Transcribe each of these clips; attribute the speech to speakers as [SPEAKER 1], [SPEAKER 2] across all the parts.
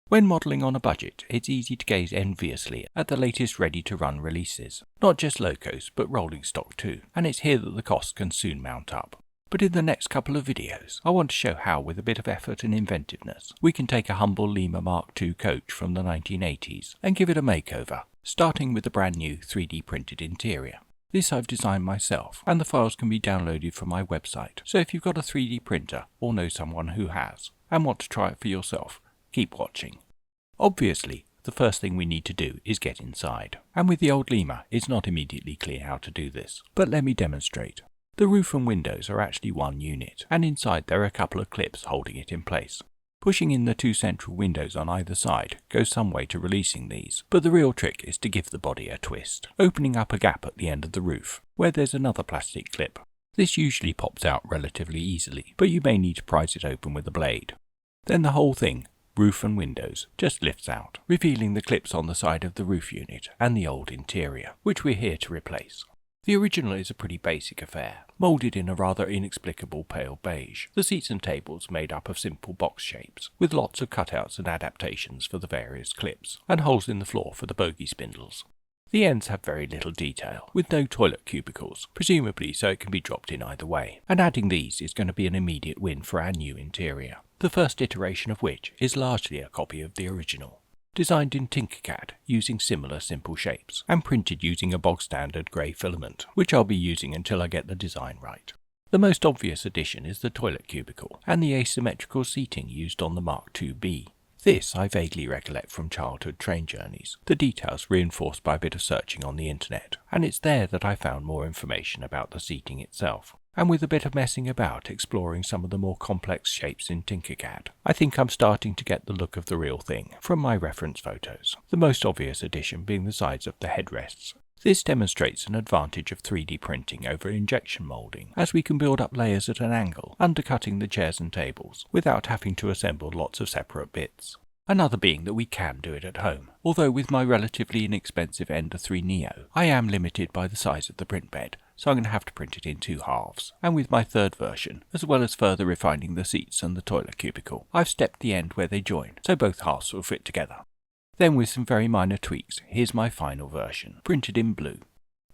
[SPEAKER 1] When modelling on a budget, it's easy to gaze enviously at the latest ready-to-run releases, not just locos but rolling stock too, and it's here that the costs can soon mount up. But in the next couple of videos, I want to show how, with a bit of effort and inventiveness, we can take a humble Lima Mk2 coach from the 1980s and give it a makeover, starting with the brand new 3D printed interior. This I've designed myself, and the files can be downloaded from my website, so if you've got a 3D printer or know someone who has, and want to try it for yourself, keep watching. Obviously, the first thing we need to do is get inside, and with the old Lima, it's not immediately clear how to do this, but let me demonstrate. The roof and windows are actually one unit, and inside there are a couple of clips holding it in place. Pushing in the two central windows on either side goes some way to releasing these, but the real trick is to give the body a twist, opening up a gap at the end of the roof, where there's another plastic clip. This usually pops out relatively easily, but you may need to prise it open with a blade. Then the whole thing, roof and windows, just lifts out, revealing the clips on the side of the roof unit and the old interior, which we're here to replace. The original is a pretty basic affair, moulded in a rather inexplicable pale beige. The seats and tables made up of simple box shapes, with lots of cutouts and adaptations for the various clips, and holes in the floor for the bogey spindles. The ends have very little detail, with no toilet cubicles, presumably so it can be dropped in either way, and adding these is going to be an immediate win for our new interior, the first iteration of which is largely a copy of the original. Designed in Tinkercad using similar simple shapes, and printed using a bog standard grey filament, which I'll be using until I get the design right. The most obvious addition is the toilet cubicle, and the asymmetrical seating used on the Mark IIB. This I vaguely recollect from childhood train journeys, the details reinforced by a bit of searching on the internet, and it's there that I found more information about the seating itself. And with a bit of messing about exploring some of the more complex shapes in Tinkercad, I think I'm starting to get the look of the real thing from my reference photos, the most obvious addition being the sides of the headrests. This demonstrates an advantage of 3D printing over injection moulding, as we can build up layers at an angle, undercutting the chairs and tables, without having to assemble lots of separate bits. Another being that we can do it at home, although with my relatively inexpensive Ender 3 Neo, I am limited by the size of the print bed, so I'm going to have to print it in two halves. And with my third version, as well as further refining the seats and the toilet cubicle, I've stepped the end where they join, so both halves will fit together. Then with some very minor tweaks, here's my final version, printed in blue.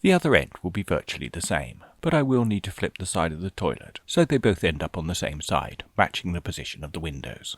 [SPEAKER 1] The other end will be virtually the same, but I will need to flip the side of the toilet, so they both end up on the same side, matching the position of the windows.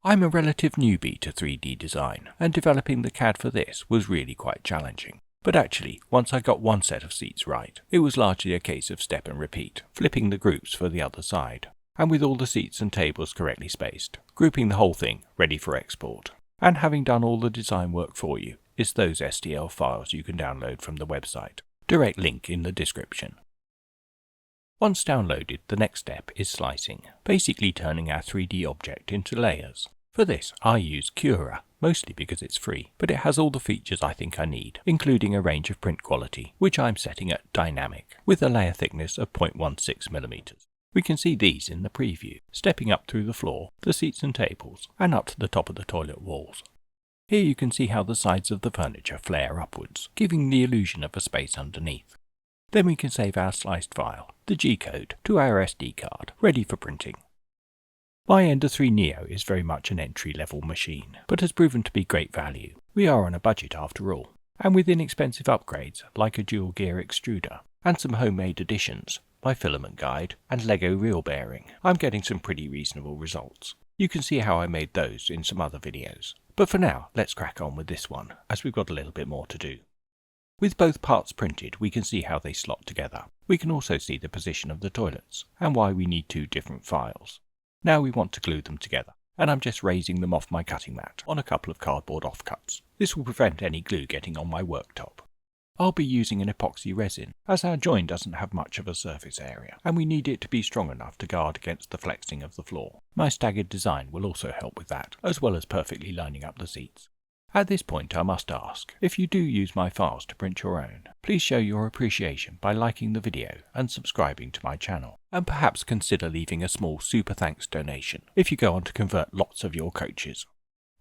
[SPEAKER 1] I'm a relative newbie to 3D design, and developing the CAD for this was really quite challenging. But actually, once I got one set of seats right, it was largely a case of step and repeat, flipping the groups for the other side, and with all the seats and tables correctly spaced, grouping the whole thing ready for export. And having done all the design work for you is those STL files you can download from the website. Direct link in the description. Once downloaded, the next step is slicing, basically turning our 3D object into layers. For this, I use Cura, mostly because it's free, but it has all the features I think I need, including a range of print quality, which I'm setting at dynamic, with a layer thickness of 0.16mm. We can see these in the preview, stepping up through the floor, the seats and tables, and up to the top of the toilet walls. Here you can see how the sides of the furniture flare upwards, giving the illusion of a space underneath. Then we can save our sliced file, the G-code, to our SD card, ready for printing. My Ender 3 Neo is very much an entry-level machine, but has proven to be great value. We are on a budget after all, and with inexpensive upgrades like a dual-gear extruder, and some homemade additions, my filament guide, and Lego reel bearing, I'm getting some pretty reasonable results. You can see how I made those in some other videos. But for now, let's crack on with this one, as we've got a little bit more to do. With both parts printed, we can see how they slot together. We can also see the position of the toilets, and why we need two different files. Now we want to glue them together, and I'm just raising them off my cutting mat on a couple of cardboard offcuts. This will prevent any glue getting on my worktop. I'll be using an epoxy resin, as our join doesn't have much of a surface area, and we need it to be strong enough to guard against the flexing of the floor. My staggered design will also help with that, as well as perfectly lining up the seats. At this point I must ask, if you do use my files to print your own, please show your appreciation by liking the video and subscribing to my channel, and perhaps consider leaving a small super thanks donation if you go on to convert lots of your coaches.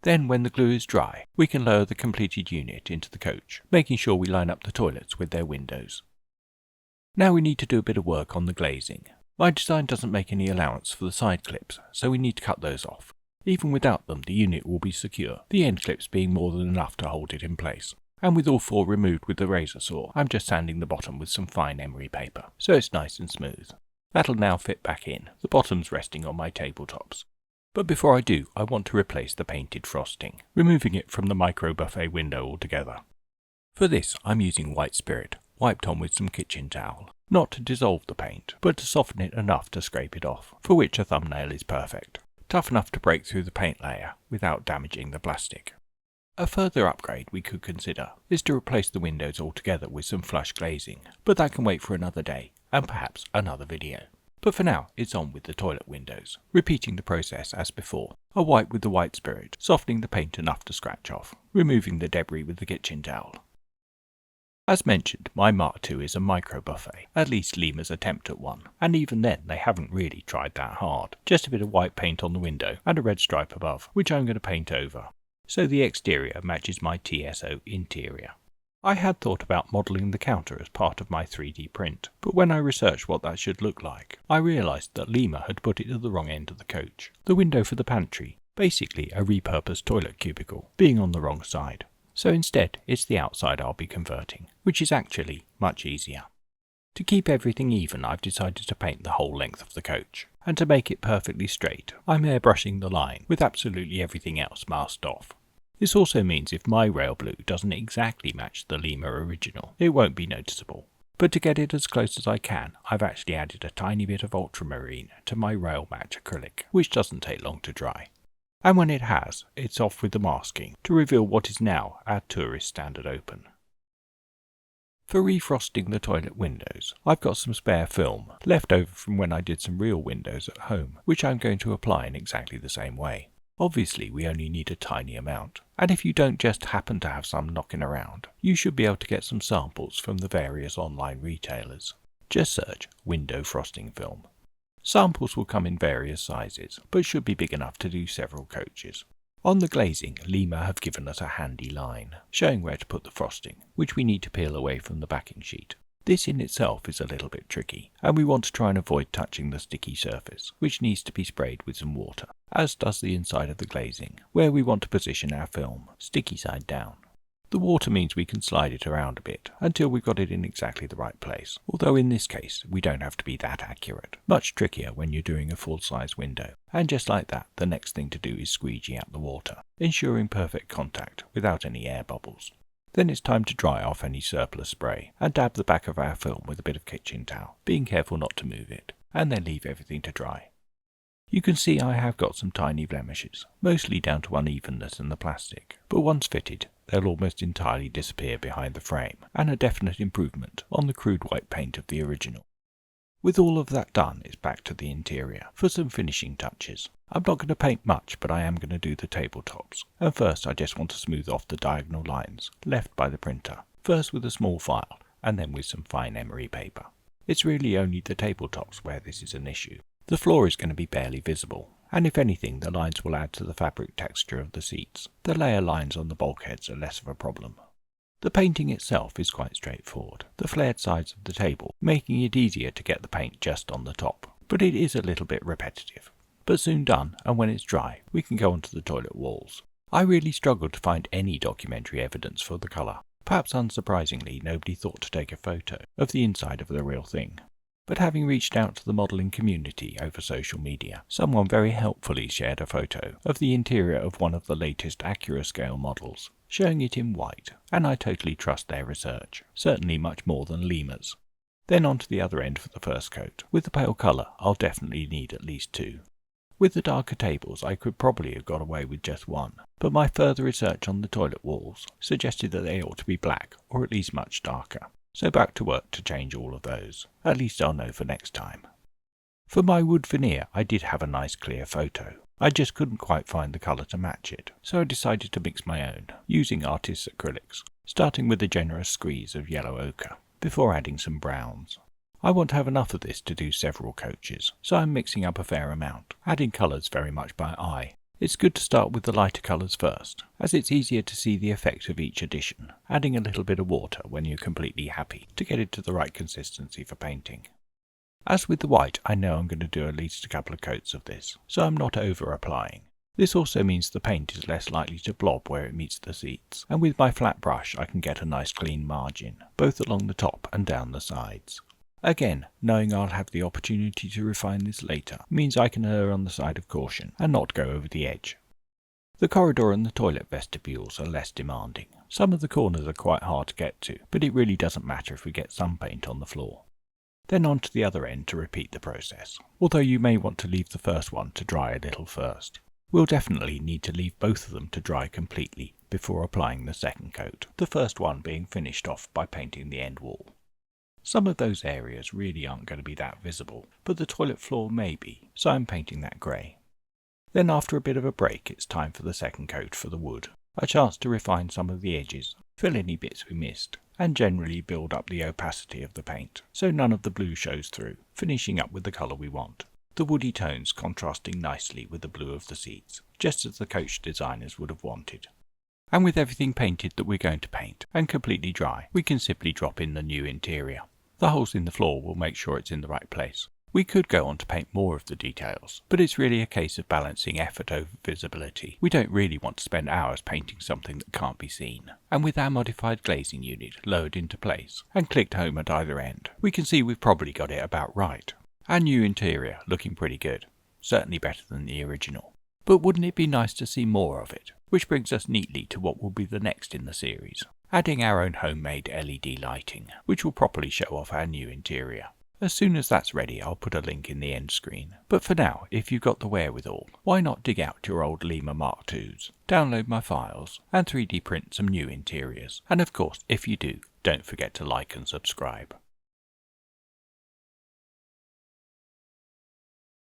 [SPEAKER 1] Then when the glue is dry, we can lower the completed unit into the coach, making sure we line up the toilets with their windows. Now we need to do a bit of work on the glazing. My design doesn't make any allowance for the side clips, so we need to cut those off. Even without them, the unit will be secure, the end clips being more than enough to hold it in place. And with all 4 removed with the razor saw, I'm just sanding the bottom with some fine emery paper, so it's nice and smooth. That'll now fit back in, the bottoms resting on my tabletops. But before I do, I want to replace the painted frosting, removing it from the micro buffet window altogether. For this, I'm using white spirit, wiped on with some kitchen towel, not to dissolve the paint, but to soften it enough to scrape it off, for which a thumbnail is perfect. Tough enough to break through the paint layer without damaging the plastic. A further upgrade we could consider is to replace the windows altogether with some flush glazing, but that can wait for another day, and perhaps another video. But for now, it's on with the toilet windows, repeating the process as before. A wipe with the white spirit, softening the paint enough to scratch off, removing the debris with the kitchen towel. As mentioned, my Mk2 is a micro buffet, at least Lima's attempt at one, and even then they haven't really tried that hard. Just a bit of white paint on the window and a red stripe above, which I'm going to paint over, so the exterior matches my TSO interior. I had thought about modelling the counter as part of my 3D print, but when I researched what that should look like, I realised that Lima had put it at the wrong end of the coach. The window for the pantry, basically a repurposed toilet cubicle, being on the wrong side. So instead, it's the outside I'll be converting, which is actually much easier. To keep everything even, I've decided to paint the whole length of the coach, and to make it perfectly straight, I'm airbrushing the line with absolutely everything else masked off. This also means if my rail blue doesn't exactly match the Lima original, it won't be noticeable. But to get it as close as I can, I've actually added a tiny bit of ultramarine to my rail match acrylic, which doesn't take long to dry. And when it has, it's off with the masking to reveal what is now our tourist standard open. For refrosting the toilet windows, I've got some spare film left over from when I did some real windows at home, which I'm going to apply in exactly the same way. Obviously, we only need a tiny amount, and if you don't just happen to have some knocking around, you should be able to get some samples from the various online retailers. Just search window frosting film. Samples will come in various sizes, but should be big enough to do several coaches. On the glazing, Lima have given us a handy line, showing where to put the frosting, which we need to peel away from the backing sheet. This in itself is a little bit tricky, and we want to try and avoid touching the sticky surface, which needs to be sprayed with some water, as does the inside of the glazing, where we want to position our film, sticky side down. The water means we can slide it around a bit until we've got it in exactly the right place, although in this case we don't have to be that accurate. Much trickier when you're doing a full-size window. And just like that, the next thing to do is squeegee out the water, ensuring perfect contact without any air bubbles. Then it's time to dry off any surplus spray and dab the back of our film with a bit of kitchen towel, being careful not to move it, and then leave everything to dry. You can see I have got some tiny blemishes, mostly down to unevenness in the plastic, but once fitted, they'll almost entirely disappear behind the frame, and a definite improvement on the crude white paint of the original. With all of that done, it's back to the interior for some finishing touches. I'm not going to paint much, but I am going to do the tabletops, and first I just want to smooth off the diagonal lines left by the printer, first with a small file, and then with some fine emery paper. It's really only the tabletops where this is an issue. The floor is going to be barely visible, and if anything the lines will add to the fabric texture of the seats. The layer lines on the bulkheads are less of a problem. The painting itself is quite straightforward, the flared sides of the table making it easier to get the paint just on the top, but it is a little bit repetitive. But soon done, and when it's dry, we can go onto the toilet walls. I really struggled to find any documentary evidence for the colour. Perhaps unsurprisingly, nobody thought to take a photo of the inside of the real thing. But having reached out to the modelling community over social media, someone very helpfully shared a photo of the interior of one of the latest AccuraScale models, showing it in white, and I totally trust their research, certainly much more than Lima's. Then on to the other end for the first coat. With the pale colour, I'll definitely need at least 2. With the darker tables, I could probably have got away with just 1, but my further research on the toilet walls suggested that they ought to be black, or at least much darker. So back to work to change all of those. At least I'll know for next time. For my wood veneer, I did have a nice clear photo. I just couldn't quite find the colour to match it, so I decided to mix my own, using artist's acrylics, starting with a generous squeeze of yellow ochre, before adding some browns. I want to have enough of this to do several coaches, so I'm mixing up a fair amount, adding colours very much by eye. It's good to start with the lighter colours first, as it's easier to see the effect of each addition, adding a little bit of water when you're completely happy to get it to the right consistency for painting. As with the white, I know I'm going to do at least a couple of coats of this, so I'm not over applying. This also means the paint is less likely to blob where it meets the seats, and with my flat brush I can get a nice clean margin, both along the top and down the sides. Again, knowing I'll have the opportunity to refine this later means I can err on the side of caution and not go over the edge. The corridor and the toilet vestibules are less demanding. Some of the corners are quite hard to get to, but it really doesn't matter if we get some paint on the floor. Then on to the other end to repeat the process, although you may want to leave the first one to dry a little first. We'll definitely need to leave both of them to dry completely before applying the second coat, the first one being finished off by painting the end wall. Some of those areas really aren't going to be that visible, but the toilet floor may be, so I'm painting that grey. Then after a bit of a break it's time for the second coat for the wood, a chance to refine some of the edges, fill any bits we missed, and generally build up the opacity of the paint, so none of the blue shows through, finishing up with the colour we want. The woody tones contrasting nicely with the blue of the seats, just as the coach designers would have wanted. And with everything painted that we're going to paint, and completely dry, we can simply drop in the new interior. The holes in the floor will make sure it's in the right place. We could go on to paint more of the details, but it's really a case of balancing effort over visibility. We don't really want to spend hours painting something that can't be seen. And with our modified glazing unit lowered into place, and clicked home at either end, we can see we've probably got it about right. Our new interior looking pretty good, certainly better than the original. But wouldn't it be nice to see more of it? Which brings us neatly to what will be the next in the series, adding our own homemade LED lighting, which will properly show off our new interior. As soon as that's ready, I'll put a link in the end screen. But for now, if you've got the wherewithal, why not dig out your old Lima Mk2s, download my files, and 3D print some new interiors. And of course, if you do, don't forget to like and subscribe.